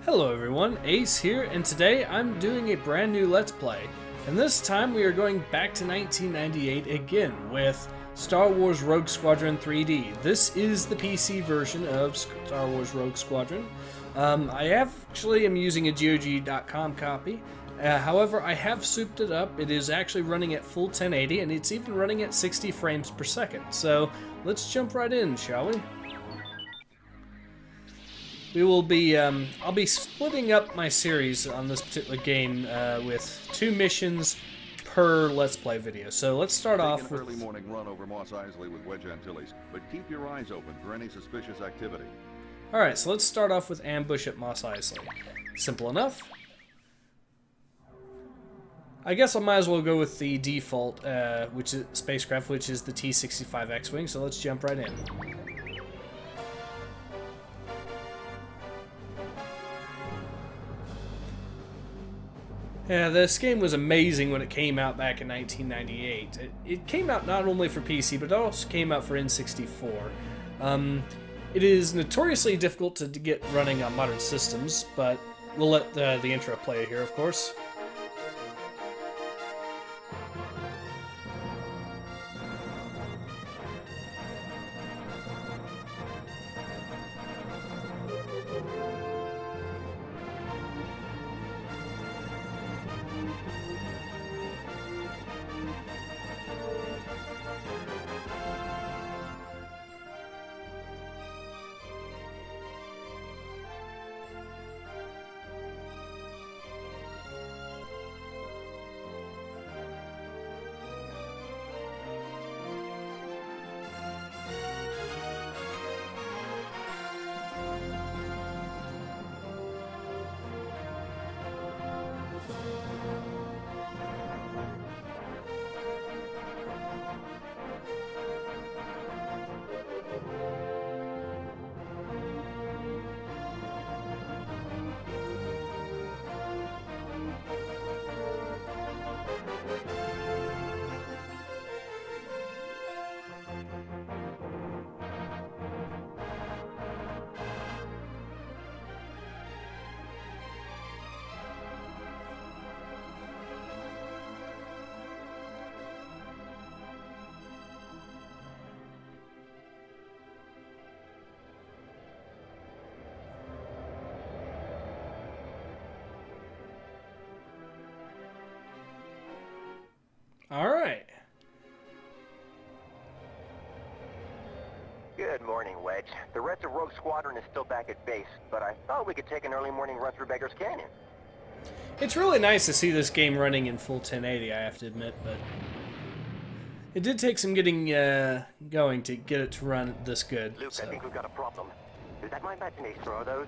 Hello everyone, Ace here, and today I'm doing a brand new Let's Play. And this time we are going back to 1998 again with Star Wars Rogue Squadron 3D. This is the PC version of Star Wars Rogue Squadron. I actually am using a GOG.com copy. However, I have souped it up. It is actually running at full 1080 and it's even running at 60 frames per second. So let's jump right in, shall we? We will be, I'll be splitting up my series on this particular game with 2 missions per Let's Play video. So let's start off with... an early morning run over Mos Eisley with Wedge Antilles, but keep your eyes open for any suspicious activity. Alright, so let's start off with ambush at Mos Eisley. Simple enough. I guess I might as well go with the default which is spacecraft, which is the T-65 X-Wing, so let's jump right in. Yeah, this game was amazing when it came out back in 1998. It came out not only for PC, but it also came out for N64. It is notoriously difficult to get running on modern systems, but we'll let the intro play here, of course. Alright. Good morning, Wedge. The rest of Rogue Squadron is still back at base, but I thought we could take an early morning run through Beggar's Canyon. It's really nice to see this game running in full 1080, I have to admit, but it did take some getting going to get it to run this good. Luke, So. I think we've got a problem. Is that my imagination or are those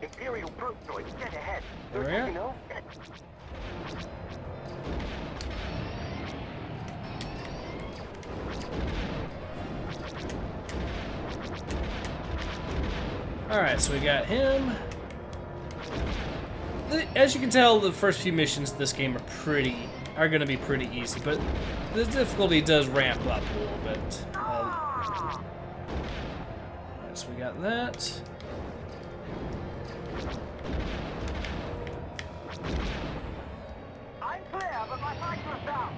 Imperial probe droids dead ahead? There we are. You know? Alright, so we got him. As you can tell, the first few missions of this game are going to be pretty easy, but the difficulty does ramp up a little bit. Alright, so we got that. I'm clear, but my sights are down.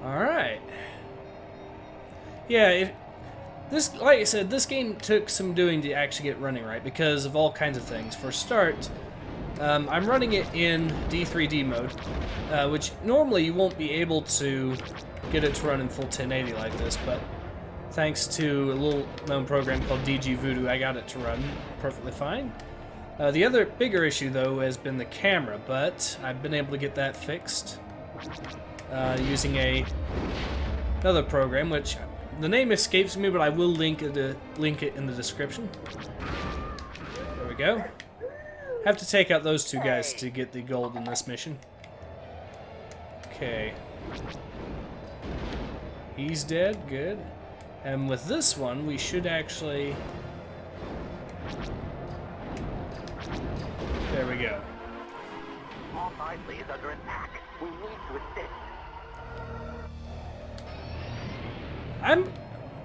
Alright. Yeah, this, like I said, this game took some doing to actually get running right because of all kinds of things. For a start, I'm running it in D3D mode, which normally you won't be able to get it to run in full 1080 like this, but thanks to a little known program called DG Voodoo, I got it to run perfectly fine. The other bigger issue, though, has been the camera, but I've been able to get that fixed using another program, which the name escapes me, but I will link it in the description. There we go. Have to take out those 2 guys to get the gold in this mission. Okay. He's dead, good. And with this one, we should actually... There we go. Mos Eisley is under attack. We need to assist.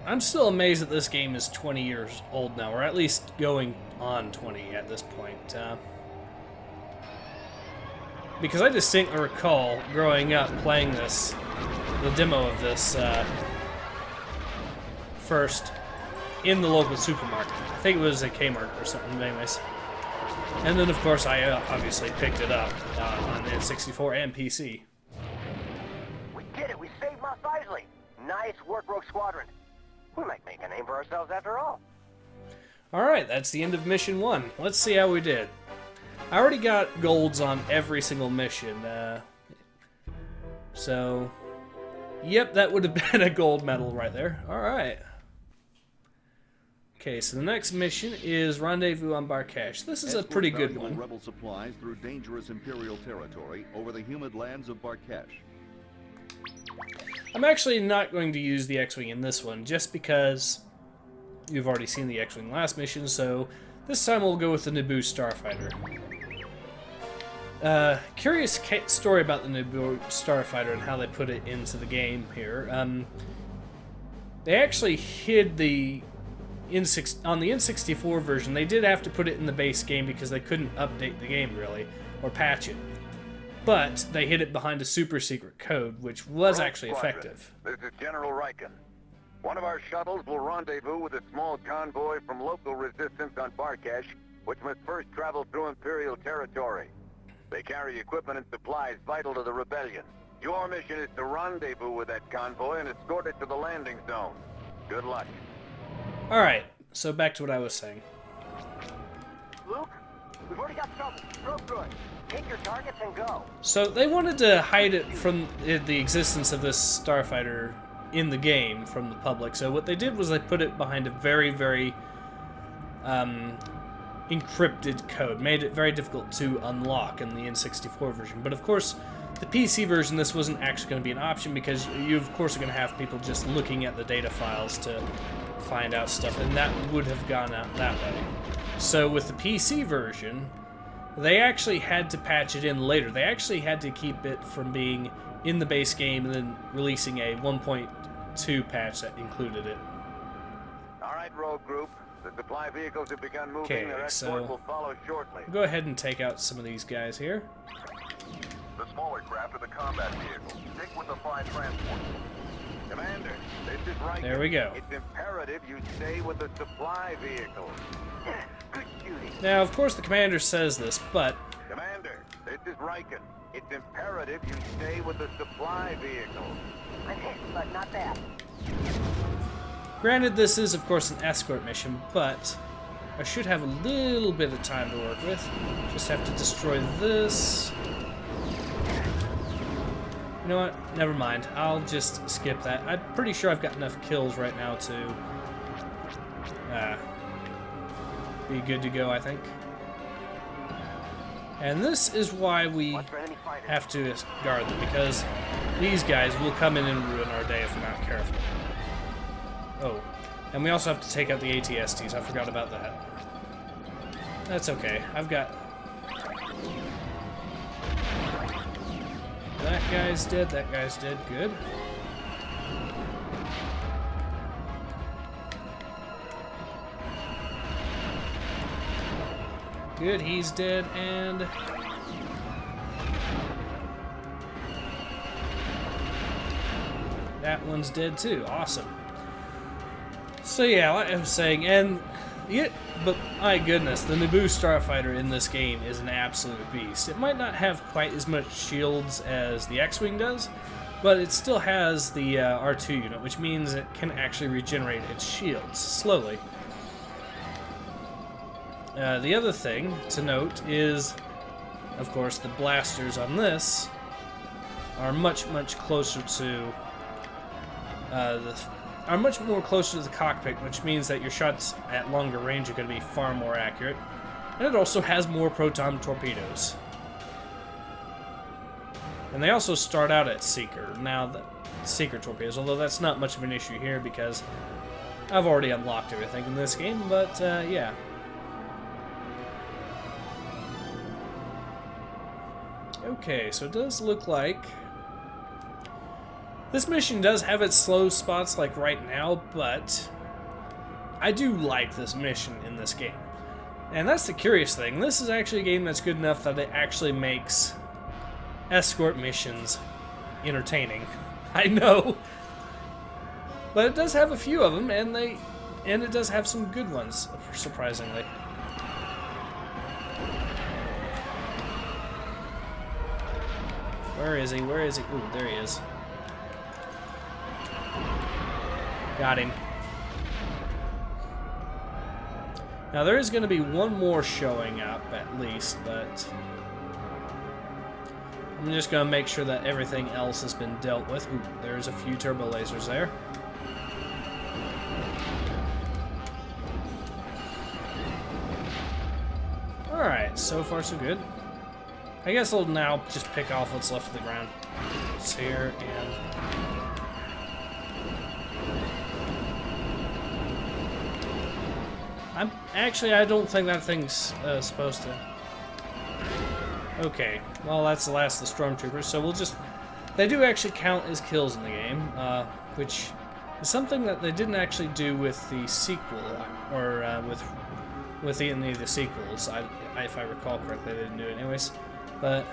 I'm still amazed that this game is 20 years old now, or at least going on 20 at this point. Because I distinctly recall growing up playing this, the demo of this first in the local supermarket. I think it was a Kmart or something, anyways. And then, of course, I obviously picked it up on the N64 and PC. We did it! We saved Mos Eisley! Nice work, Rogue Squadron. We might make a name for ourselves after all. Alright, that's the end of Mission 1. Let's see how we did. I already got golds on every single mission. So, yep, that would have been a gold medal right there. Alright. Okay, so the next mission is Rendezvous on Barkash. This is a pretty good one. Rebel supplies through dangerous Imperial territory over the humid lands of Barkash. I'm actually not going to use the X-Wing in this one, just because you've already seen the X-Wing last mission, so this time we'll go with the Naboo Starfighter. Curious story about the Naboo Starfighter and how they put it into the game here. They actually hid the on the N64 version, they did have to put it in the base game because they couldn't update the game, really, or patch it. But they hid it behind a super secret code, which was actually effective. This is General Riken. One of our shuttles will rendezvous with a small convoy from local resistance on Barkash, which must first travel through Imperial territory. They carry equipment and supplies vital to the rebellion. Your mission is to rendezvous with that convoy and escort it to the landing zone. Good luck. Alright, so back to what I was saying. Luke, we've already got trouble. Real good. Take your targets and go. So they wanted to hide it from the existence of this starfighter in the game from the public. So what they did was they put it behind a very, very encrypted code. Made it very difficult to unlock in the N64 version. But of course, the PC version, this wasn't actually going to be an option because you, of course, are going to have people just looking at the data files to find out stuff, and that would have gone out that way. So with the PC version, they actually had to patch it in later. They actually had to keep it from being in the base game and then releasing a 1.2 patch that included it. All right, Rogue Group. The supply vehicles have begun moving. Okay, Their escort will follow shortly. Go ahead and take out some of these guys here. The smaller craft are the combat vehicles. Stick with the 5 transports. Commander, this is Riken. There we go. It's imperative you stay with the supply vehicles. Good shooting. Now, of course, the commander says this, but Commander, this is Riken. It's imperative you stay with the supply vehicles. I'm hit, but not bad. granted, this is, of course, an escort mission, but I should have a little bit of time to work with. Just have to destroy this. You know what? Never mind. I'll just skip that. I'm pretty sure I've got enough kills right now to be good to go, I think. And this is why we have to guard them, because these guys will come in and ruin our day if we're not careful. Oh, and we also have to take out the ATSTs. I forgot about that. That's okay. I've got... That guy's dead, that guy's dead. Good. Good, he's dead, and... that one's dead too. Awesome. So yeah, like I was saying, and... yeah, but my goodness, the Naboo Starfighter in this game is an absolute beast. It might not have quite as much shields as the X-Wing does, but it still has the R2 unit, which means it can actually regenerate its shields slowly. The other thing to note is, of course, the blasters on this are much closer to much more closer to the cockpit, which means that your shots at longer range are going to be far more accurate. And it also has more proton torpedoes. And they also start out at Seeker, now the Seeker torpedoes, although that's not much of an issue here because I've already unlocked everything in this game, but yeah. Okay, so it does look like This mission does have its slow spots like right now, but I do like this mission in this game. And that's the curious thing. This is actually a game that's good enough that it actually makes escort missions entertaining. I know. But it does have a few of them, and it does have some good ones, surprisingly. Where is he? Where is he? Ooh, there he is. Got him. Now there is going to be one more showing up at least, but I'm just going to make sure that everything else has been dealt with. Ooh, there's a few turbo lasers there. Alright, so far so good. I guess I'll now just pick off what's left of the ground. It's here, and I don't think that thing's supposed to. Okay, well that's the last of the stormtroopers, so we'll just. They do actually count as kills in the game, which is something that they didn't actually do with the sequel, or with any of the sequels. If I recall correctly, they didn't do it anyways. But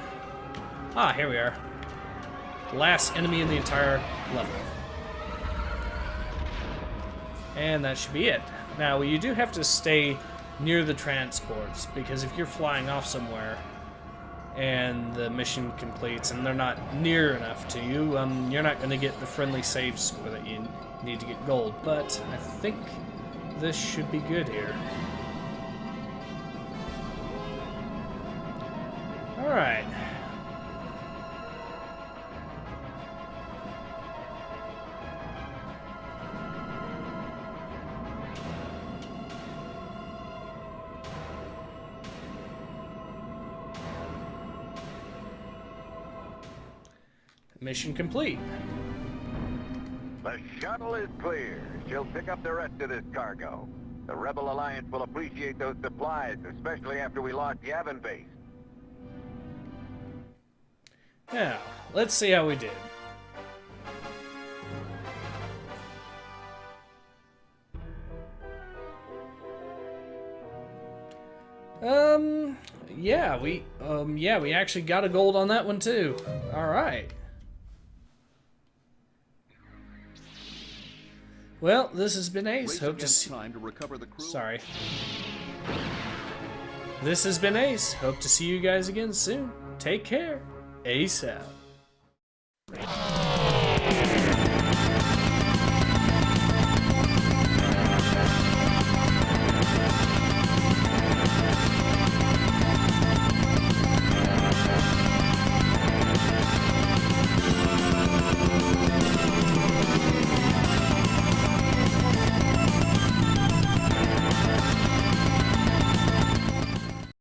here we are. Last enemy in the entire level, and that should be it. Now, you do have to stay near the transports, because if you're flying off somewhere and the mission completes and they're not near enough to you, you're not going to get the friendly save score that you need to get gold. But I think this should be good here. Alright. Mission complete. The shuttle is clear. She'll pick up the rest of this cargo. The Rebel Alliance will appreciate those supplies, especially after we lost Yavin base. Now, let's see how we did. Yeah, we actually got a gold on that one too. All right. Well, this has been Ace. Hope to see. Time to recover the crew. Sorry. This has been Ace. Hope to see you guys again soon. Take care. Ace out.